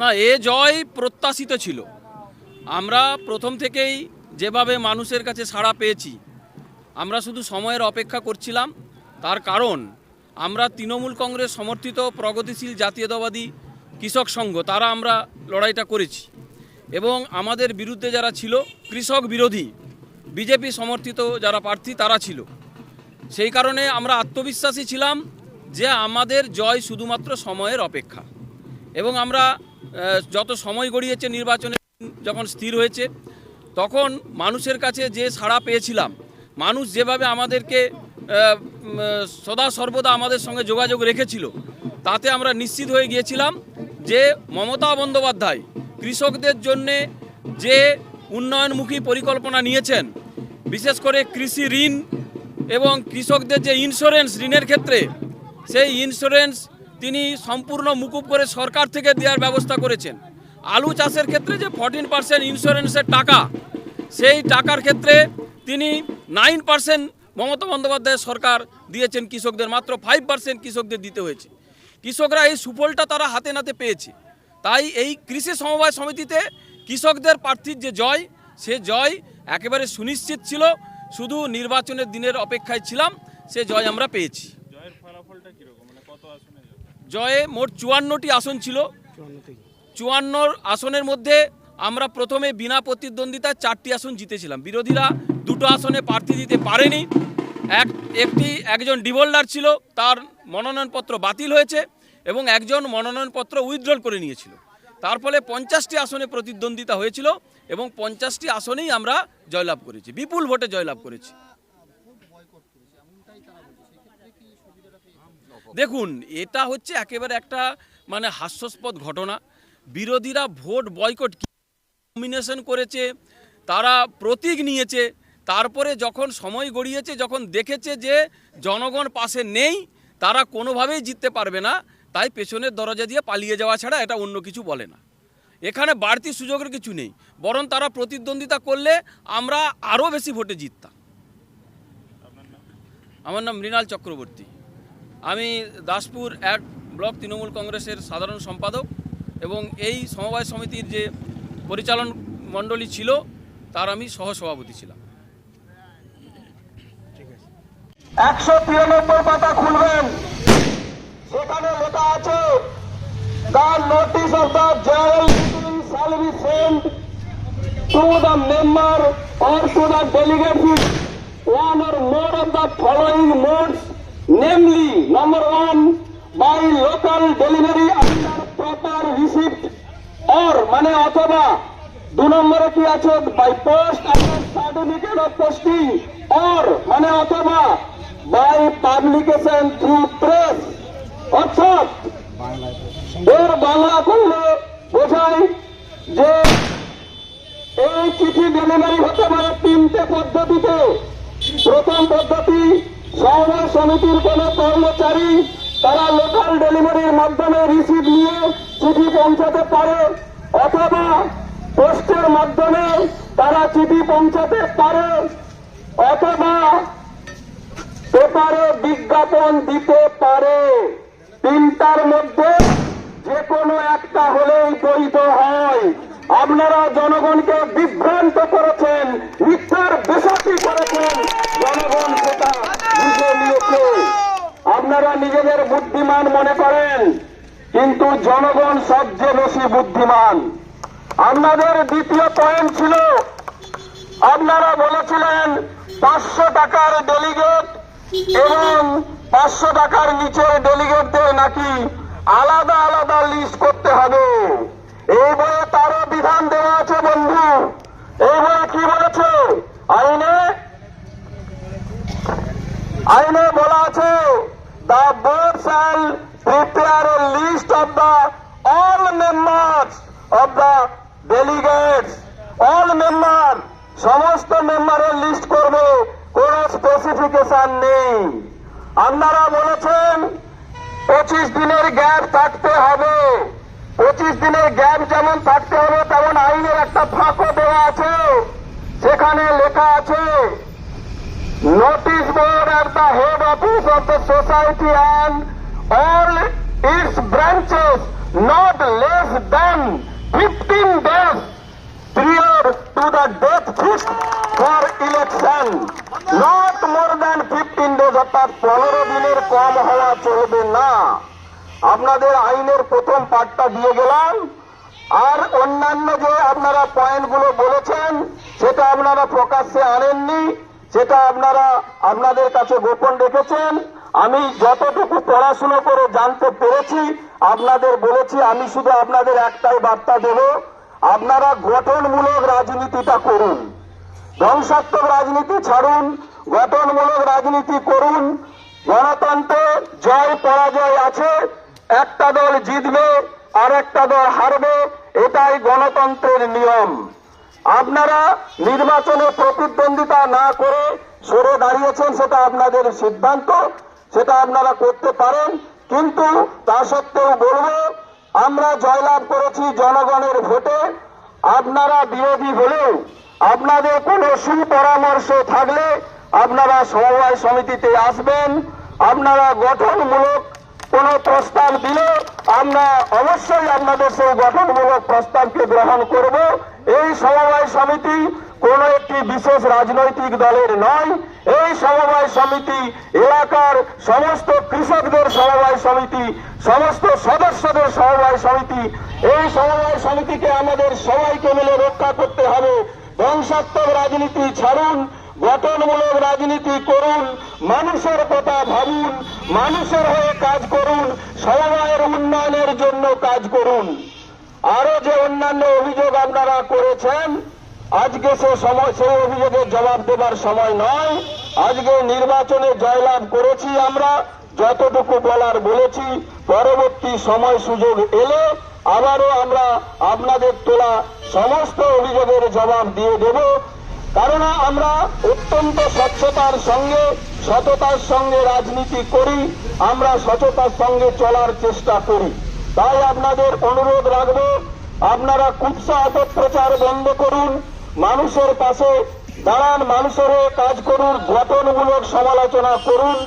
না, এ জয় প্রত্যাশিত ছিল। আমরা প্রথম থেকেই যেভাবে মানুষের কাছে সাড়া পেয়েছি, আমরা শুধু সময়ের অপেক্ষা করছিলাম। তার কারণ আমরা তৃণমূল কংগ্রেস সমর্থিত প্রগতিশীল জাতীয়তাবাদী কৃষক সংঘ, তারা আমরা লড়াইটা করেছি এবং আমাদের বিরুদ্ধে যারা ছিল কৃষক বিরোধী বিজেপি সমর্থিত যারা প্রার্থী তারা ছিল। সেই কারণে আমরা আত্মবিশ্বাসী ছিলাম যে আমাদের জয় শুধুমাত্র সময়ের অপেক্ষা। এবং আমরা যত সময় গড়িয়েছে, নির্বাচনে যখন স্থির হয়েছে, তখন মানুষের কাছে যে সাড়া পেয়েছিলাম, মানুষ যেভাবে আমাদেরকে সদা সর্বদা আমাদের সঙ্গে যোগাযোগ রেখেছিল, তাতে আমরা নিশ্চিত হয়ে গিয়েছিলাম যে মমতা বন্দ্যোপাধ্যায় কৃষকদের জন্যে যে উন্নয়নমুখী পরিকল্পনা নিয়েছেন, বিশেষ করে কৃষি ঋণ এবং কৃষকদের যে ইন্স্যুরেন্স ঋণের ক্ষেত্রে, সেই ইন্স্যুরেন্স তিনি সম্পূর্ণ মুকুব করে সরকার থেকে দেওয়ার ব্যবস্থা করেছেন। আলু চাষের ক্ষেত্রে যে 14% ইন্স্যুরেন্সের টাকা, সেই টাকার ক্ষেত্রে তিনি 9% মমতা বন্দ্যোপাধ্যায়ের সরকার দিয়েছেন কৃষকদের, মাত্র 5% কৃষকদের দিতে হয়েছে। কৃষকরা এই সুফলটা তারা হাতে নাতে পেয়েছে। তাই এই কৃষি সমবায় সমিতিতে কৃষকদের প্রার্থীর যে জয়, সে জয় একেবারে সুনিশ্চিত ছিল। শুধু নির্বাচনের দিনের অপেক্ষায় ছিলাম, সে জয় আমরা পেয়েছি। জয়ে মোট 54টি আসন ছিল। 54 আসনের মধ্যে আমরা প্রথমে বিনা প্রতিদ্বন্দ্বিতায় 4টি আসন জিতেছিলাম। বিরোধীরা 2টো আসনে প্রার্থী দিতে পারেনি। একজন ডিভোল্ডার ছিল, তার মনোনয়নপত্র বাতিল হয়েছে এবং একজন মনোনয়নপত্র উইথড্রল করে নিয়েছিল। তার ফলে 50টি আসনে প্রতিদ্বন্দ্বিতা হয়েছিল এবং 50টি আসনেই আমরা জয়লাভ করেছি, বিপুল ভোটে জয়লাভ করেছি। দেখুন, এটা হচ্ছে একেবারে একটা হাস্যাস্পদ ঘটনা। বিরোধীরা ভোট বয়কট নমিনেশন করেছে, তারা প্রতীক নিয়েছে, তারপরে যখন সময় গড়িয়েছে, যখন দেখেছে যে জনগণ পাশে নেই, তারা কোনোভাবেই জিততে পারবে না, তাই পেছনের দরজা দিয়ে পালিয়ে যাওয়া ছাড়া এটা অন্য কিছু বলে না। এখানে বাড়তি সুযোগের কিছু নেই, বরং তারা প্রতিদ্বন্দ্বিতা করলে আমরা আরও বেশি ভোটে জিততাম। আমার নাম মৃণাল চক্রবর্তী। আমি দাসপুর 1 ব্লক তৃণমূল কংগ্রেসের সাধারণ সম্পাদক এবং এই সমবায় সমিতির যে পরিচালন মণ্ডলী ছিল, তার আমি সহসভাপতি ছিলাম। 193 পাতা খুলবেন, সেখানে লেখা আছে the notice of the general meeting shall be sent to the member or to the delegates one or more of the following modes, namely number 1 by local delivery after proper receipt or অথবা 2 নম্বরে কি আছে by post after certificate of posting or অথবা by publication through press। অর্থাৎ এর বাংলা করলে বোঝায় যে এই চিঠি ডেলিভারি হতে পারে 3টে পদ্ধতিতে। প্রথম পদ্ধতি, সমবায় সমিতির কোন কর্মচারী তারা লোকাল ডেলিভারির মাধ্যমে রিসিভ নিয়ে চিঠি পৌঁছাতে পারে, অথবা পোস্টের মাধ্যমে তারা চিঠি পৌঁছাতে পারে, অথবা পেপারে বিজ্ঞাপন দিতে পারে। 3টার মধ্যে যে কোনো একটা হলেই বৈধ হয়। আপনারা জনগণকে বিভ্রান্ত করেছেন, মিথ্যার বেশাতি করেছেন, জনগণ সেটা বুঝে নিয়েছে। আপনারা নিজেদের বুদ্ধিমান মনে করেন, কিন্তু জনগণ সবচেয়ে বেশি বুদ্ধিমান। আপনাদের দ্বিতীয় পয়েন্ট ছিল, আপনারা বলেছিলেন 500 টাকার ডেলিগেট এবং 500 টাকার নিচের ডেলিগেটদের নাকি আলাদা আলাদা লিস্ট করতে হবে। এই বইয়ে তারও বিধান দেওয়া আছে বন্ধু। এই বইয়ে কি বলেছে? আইনে বলা আছে, the board shall prepare a list of the all members of the delegates all member, সমস্ত মেম্বারের লিস্ট করবে, কোন স্পেসিফিকেশন নেই। আপনারা বলেছেন 25 দিনের গ্যাপ থাকতে হবে। 25 দিনের গ্যাপ যেমন থাকতে হবে তেমন আইনের একটা ফাঁকও দেওয়া আছে, সেখানে লেখা আছে notice board at the head office of the society and all its branches not less than 15 days prior to the date fixed for election, not more than 15 days, অর্থাৎ 15 দিনের কম হওয়া চলবে না। আপনাদের আইনের প্রথম পার্টটা দিয়ে গেলাম। আর অন্যান্য যে আপনারা পয়েন্টগুলো বলেছেন সেটা আপনারা প্রকাশ্যে আনেননি, সেটা আপনারা আপনাদের কাছে গোপন রেখেছেন। আমি যতটুকু পড়াশুনো করে জানতে পেরেছি আপনাদের বলেছি। আমি শুধু আপনাদের একটাই বার্তা দেব, আপনারা গঠনমূলক রাজনীতিটা করুন, ধ্বংসাত্মক রাজনীতি ছাড়ুন, গঠনমূলক রাজনীতি করুন। গণতন্ত্রে জয় পরাজয় আছে, একটা দল জিতবে আর একটা দল হারবে, এটাই গণতন্ত্রের নিয়ম। আপনারা নির্বাচনে প্রতিদ্বন্দ্বিতা না করে সরে দাঁড়িয়েছেন, সেটা আপনাদের সিদ্ধান্ত, সেটা আপনারা করতে পারেন। কিন্তু তা সত্ত্বেও বলবো, আমরা জয়লাভ করেছি জনগণের ভোটে। আপনারা বিরোধী হলেও আপনাদের কোনো সুপরামর্শ থাকলে আপনারা সমবায় সমিতিতে আসবেন। আপনারা গঠনমূলক কোনো প্রস্তাব দিলে আমরা অবশ্যই আপনাদের সেই গঠনমূলক প্রস্তাবকে গ্রহণ করব। এই সমবায় সমিতি কোন একটি বিশেষ রাজনৈতিক দলের নয়। এই সমবায় সমিতি এলাকার সমস্ত কৃষকদের সমবায় সমিতি, সমস্ত সদস্যদের সমবায় সমিতি। এই সমবায় সমিতিকে আমাদের সবাইকে মিলে রক্ষা করতে হবে। ধ্বংসাত্মক রাজনীতি ছাড়ুন, গঠনমূলক রাজনীতি করুন, মানুষের কথা ভাবুন, মানুষের হয়ে কাজ করুন, সমবায়ের উন্নয়নের জন্য কাজ করুন। আরো যে অন্যান্য অভিযোগ আপনারা করেছেন, আজকে সেই অভিযোগের জবাব দেবার সময় নয়। আজকে নির্বাচনে জয়লাভ করেছি আমরা, যতটুকু বলার বলেছি। পরবর্তী সময় সুযোগ এলে আবারও আমরা আপনাদের তোলা সমস্ত অভিযোগের জবাব দিয়ে দেব। কারণ আমরা অত্যন্ত স্বচ্ছতার সঙ্গে, সততার সঙ্গে রাজনীতি করি, আমরা সততার সঙ্গে চলার চেষ্টা করি। তাই আপনাদের অনুরোধ রাখবো, আপনারা কুৎসা অপপ্রচার বন্ধ করুন, মানুষের পাশে দাঁড়ান, মানুষের হয়ে কাজ করুন, গঠনমূলক সমালোচনা করুন।